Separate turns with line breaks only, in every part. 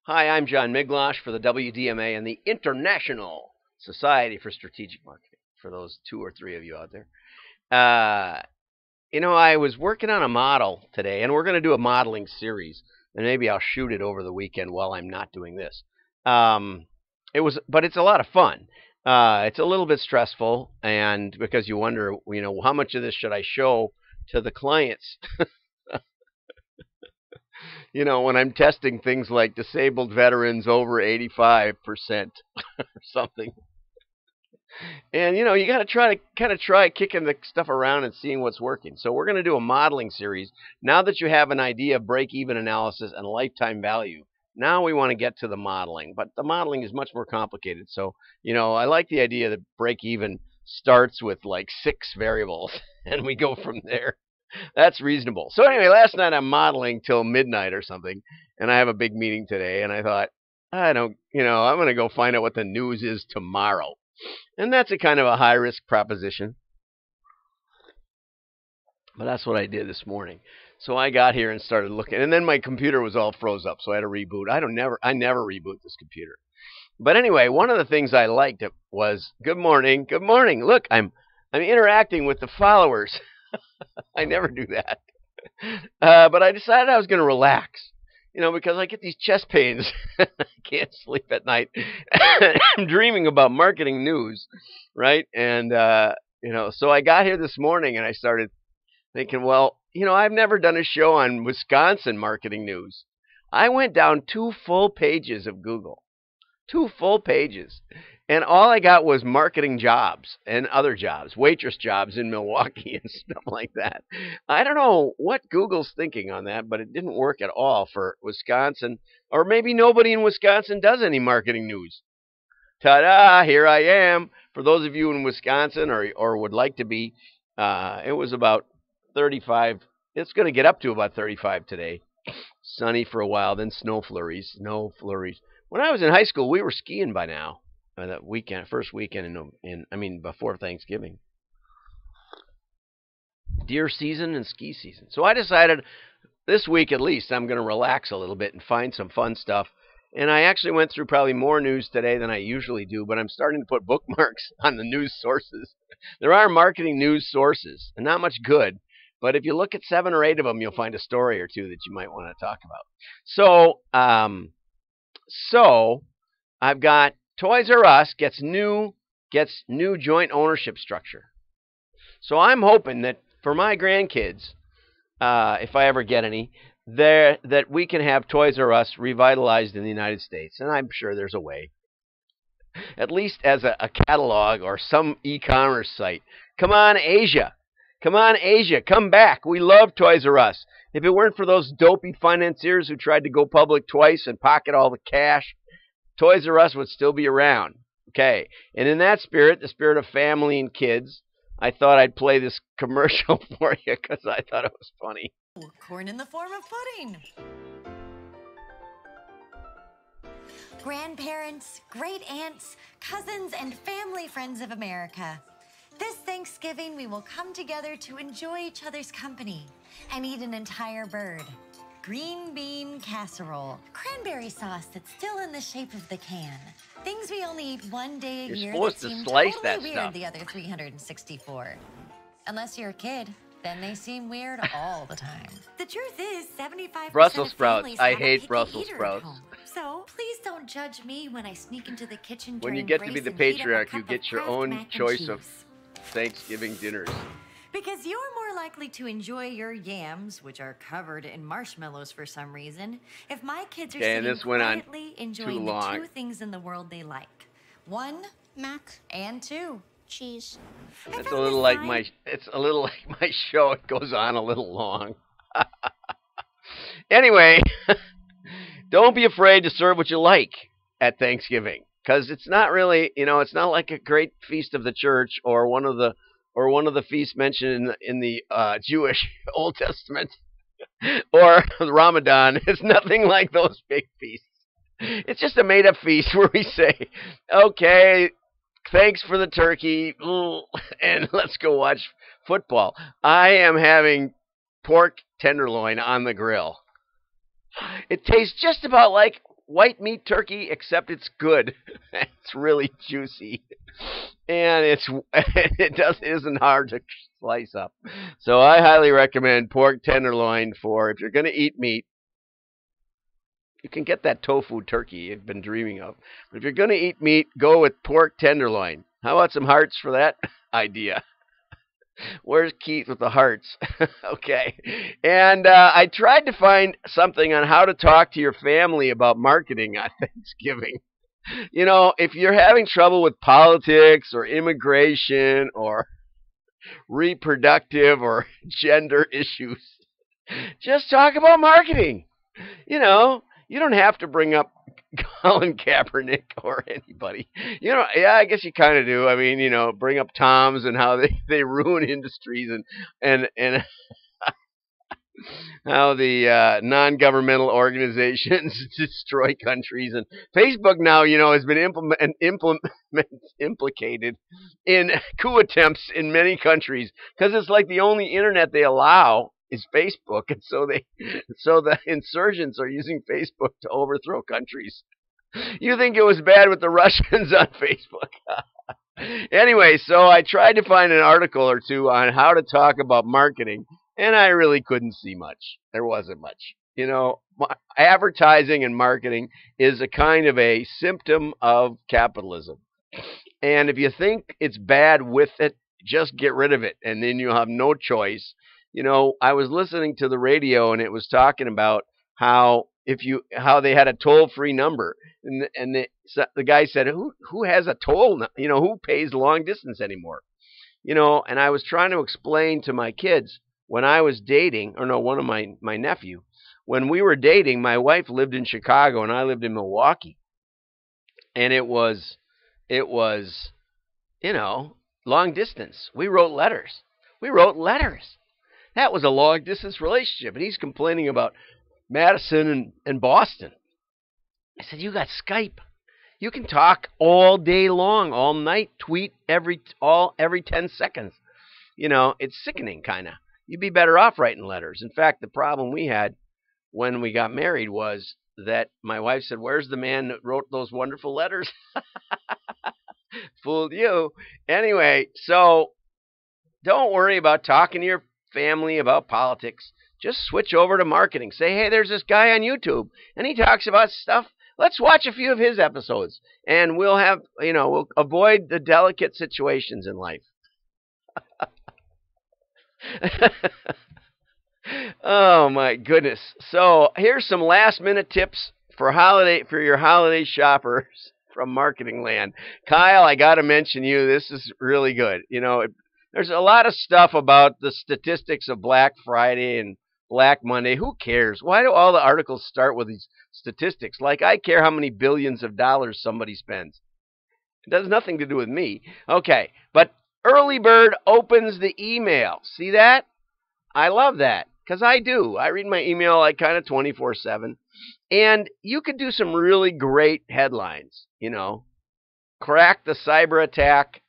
Hi, I'm John Miglosh for the WDMA and the International Society for Strategic Marketing, for those two or three of you out there. I was working on a model today, and we're going to do a modeling series, and maybe I'll shoot it over the weekend while I'm not doing this. But it's a lot of fun. It's a little bit stressful, and because you wonder, how much of this should I show to the clients? When I'm testing things like disabled veterans over 85% or something. And, you got to try kicking the stuff around and seeing what's working. So we're going to do a modeling series. Now that you have an idea of break-even analysis and lifetime value, now we want to get to the modeling. But the modeling is much more complicated. So, I like the idea that break-even starts with like 6 variables, and we go from there. That's reasonable. So anyway, last night I'm modeling till midnight or something, and I have a big meeting today, and I thought, I'm going to go find out what the news is tomorrow. And that's a kind of a high-risk proposition. But that's what I did this morning. So I got here and started looking, and then my computer was all froze up, so I had to reboot. I never reboot this computer. But anyway, one of the things I liked was, good morning, good morning. Look, I'm interacting with the followers. I never do that. But I decided I was going to relax, because I get these chest pains. I can't sleep at night. I'm dreaming about marketing news, right? And, so I got here this morning and I started thinking, well, I've never done a show on Wisconsin marketing news. I went down 2 full pages of Google, 2 full pages. And all I got was marketing jobs and other jobs, waitress jobs in Milwaukee and stuff like that. I don't know what Google's thinking on that, but it didn't work at all for Wisconsin. Or maybe nobody in Wisconsin does any marketing news. Ta-da, here I am. For those of you in Wisconsin or would like to be, it was about 35. It's going to get up to about 35 today. Sunny for a while, then snow flurries. When I was in high school, we were skiing by now. That weekend, first weekend before Thanksgiving. Deer season and ski season. So I decided this week at least I'm going to relax a little bit and find some fun stuff. And I actually went through probably more news today than I usually do, but I'm starting to put bookmarks on the news sources. There are marketing news sources, and not much good. But if you look at 7 or 8 of them, you'll find a story or two that you might want to talk about. So I've got Toys R Us gets new joint ownership structure. So I'm hoping that for my grandkids, if I ever get any, that we can have Toys R Us revitalized in the United States. And I'm sure there's a way. At least as a catalog or some e-commerce site. Come on, Asia. Come back. We love Toys R Us. If it weren't for those dopey financiers who tried to go public twice and pocket all the cash, Toys R Us would still be around. Okay. And in that spirit, the spirit of family and kids, I thought I'd play this commercial for you because I thought it was funny.
Corn in the form of pudding. Grandparents, great aunts, cousins, and family friends of America. This Thanksgiving, we will come together to enjoy each other's company and eat an entire bird. Green bean casserole, cranberry sauce that's still in the shape of the can. Things we only eat one day a year that seem totally weird the other 364. Unless you're a kid, then they seem weird all the time. The truth is, 75%
Brussels
of
sprouts.
families
I
have a
hate
picky
Brussels
eater at
sprouts.
home. So please don't judge me when I sneak into the kitchen
When you
during
get to be
grace
the
and heat up a
patriarch, you
cup
get
of
your
Kraft
own
mac and
choice of
cheese.
Thanksgiving dinners.
Because you're more likely to enjoy your yams, which are covered in marshmallows for some reason, if my kids are sitting quietly enjoying the 2 things in the world they like. 1,
Mac
and 2,
cheese.
It's a little like my show. It goes on a little long. Anyway, don't be afraid to serve what you like at Thanksgiving, because it's not really, it's not like a great feast of the church or one of the feasts mentioned in the Jewish Old Testament or Ramadan. It's nothing like those big feasts. It's just a made-up feast where we say, okay, thanks for the turkey, and let's go watch football. I am having pork tenderloin on the grill. It tastes just about like white meat turkey, except it's good. It's really juicy, and it isn't hard to slice up. So I highly recommend pork tenderloin for if you're going to eat meat. You can get that tofu turkey you've been dreaming of. But if you're going to eat meat, go with pork tenderloin. How about some hearts for that idea? Where's Keith with the hearts? Okay. And I tried to find something on how to talk to your family about marketing on Thanksgiving. If you're having trouble with politics or immigration or reproductive or gender issues, just talk about marketing. You don't have to bring up Colin Kaepernick or anybody. Yeah, I guess you kind of do. I mean, bring up Toms and how they ruin industries and how the non-governmental organizations destroy countries. And Facebook now, has been implicated in coup attempts in many countries because it's like the only internet they allow is Facebook, and so the insurgents are using Facebook to overthrow countries. You think it was bad with the Russians on Facebook? Anyway, so I tried to find an article or two on how to talk about marketing, and I really couldn't see much. There wasn't much. Advertising and marketing is a kind of a symptom of capitalism. And if you think it's bad with it, just get rid of it, and then you'll have no choice. I was listening to the radio, and it was talking about how they had a toll-free number, and the guy said, who has a toll? Who pays long distance anymore? And I was trying to explain to my kids when I was dating, or no, one of my nephew, when we were dating, my wife lived in Chicago and I lived in Milwaukee, and it was long distance. We wrote letters. That was a long-distance relationship, and he's complaining about Madison and Boston. I said, you got Skype. You can talk all day long, all night, tweet every 10 seconds. It's sickening, kind of. You'd be better off writing letters. In fact, the problem we had when we got married was that my wife said, where's the man that wrote those wonderful letters? Fooled you. Anyway, so don't worry about talking to your family about politics. Just switch over to marketing. Say, hey, there's this guy on YouTube, and he talks about stuff. Let's watch a few of his episodes, and we'll avoid the delicate situations in life. Oh my goodness. So here's some last minute tips for your holiday shoppers from Marketing Land. Kyle, I got to mention you. This is really good. There's a lot of stuff about the statistics of Black Friday and Black Monday. Who cares? Why do all the articles start with these statistics? Like, I care how many billions of dollars somebody spends. It has nothing to do with me. Okay, but Early Bird opens the email. See that? I love that, because I do. I read my email like kind of 24/7. And you could do some really great headlines, Crack the cyber attack,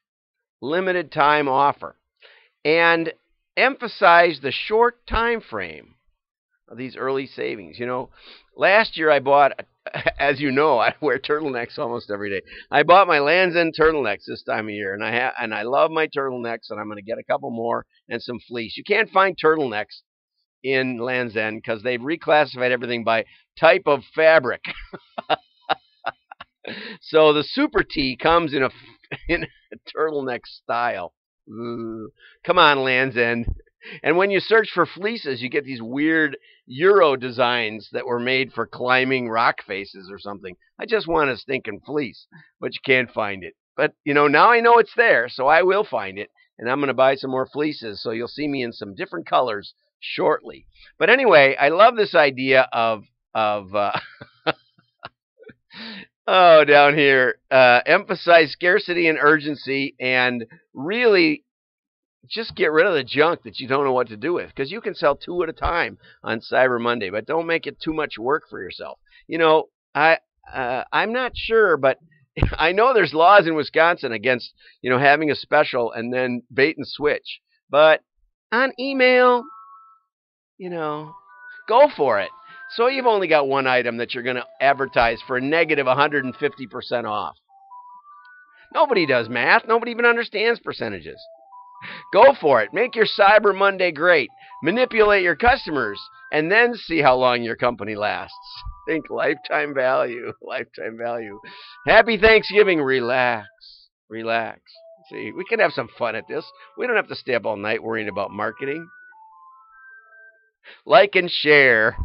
limited time offer, and emphasize the short time frame of these early savings. Last year I bought, as you know, I wear turtlenecks almost every day. I bought my Land's End turtlenecks this time of year, and I love my turtlenecks, and I'm going to get a couple more and some fleece. You can't find turtlenecks in Land's End because they've reclassified everything by type of fabric. So the Super T comes in a turtleneck style. Ooh. Come on, Land's End. And when you search for fleeces, you get these weird Euro designs that were made for climbing rock faces or something. I just want a stinking fleece, but you can't find it. But, now I know it's there, so I will find it. And I'm going to buy some more fleeces, so you'll see me in some different colors shortly. But anyway, I love this idea of down here, emphasize scarcity and urgency, and really just get rid of the junk that you don't know what to do with, because you can sell 2 at a time on Cyber Monday, but don't make it too much work for yourself. I'm not sure, but I know there's laws in Wisconsin against, having a special and then bait and switch. But on email, go for it. So you've only got one item that you're going to advertise for a negative 150% off. Nobody does math. Nobody even understands percentages. Go for it. Make your Cyber Monday great. Manipulate your customers, and then see how long your company lasts. Think lifetime value. Lifetime value. Happy Thanksgiving. Relax. Relax. See, we can have some fun at this. We don't have to stay up all night worrying about marketing. Like and share.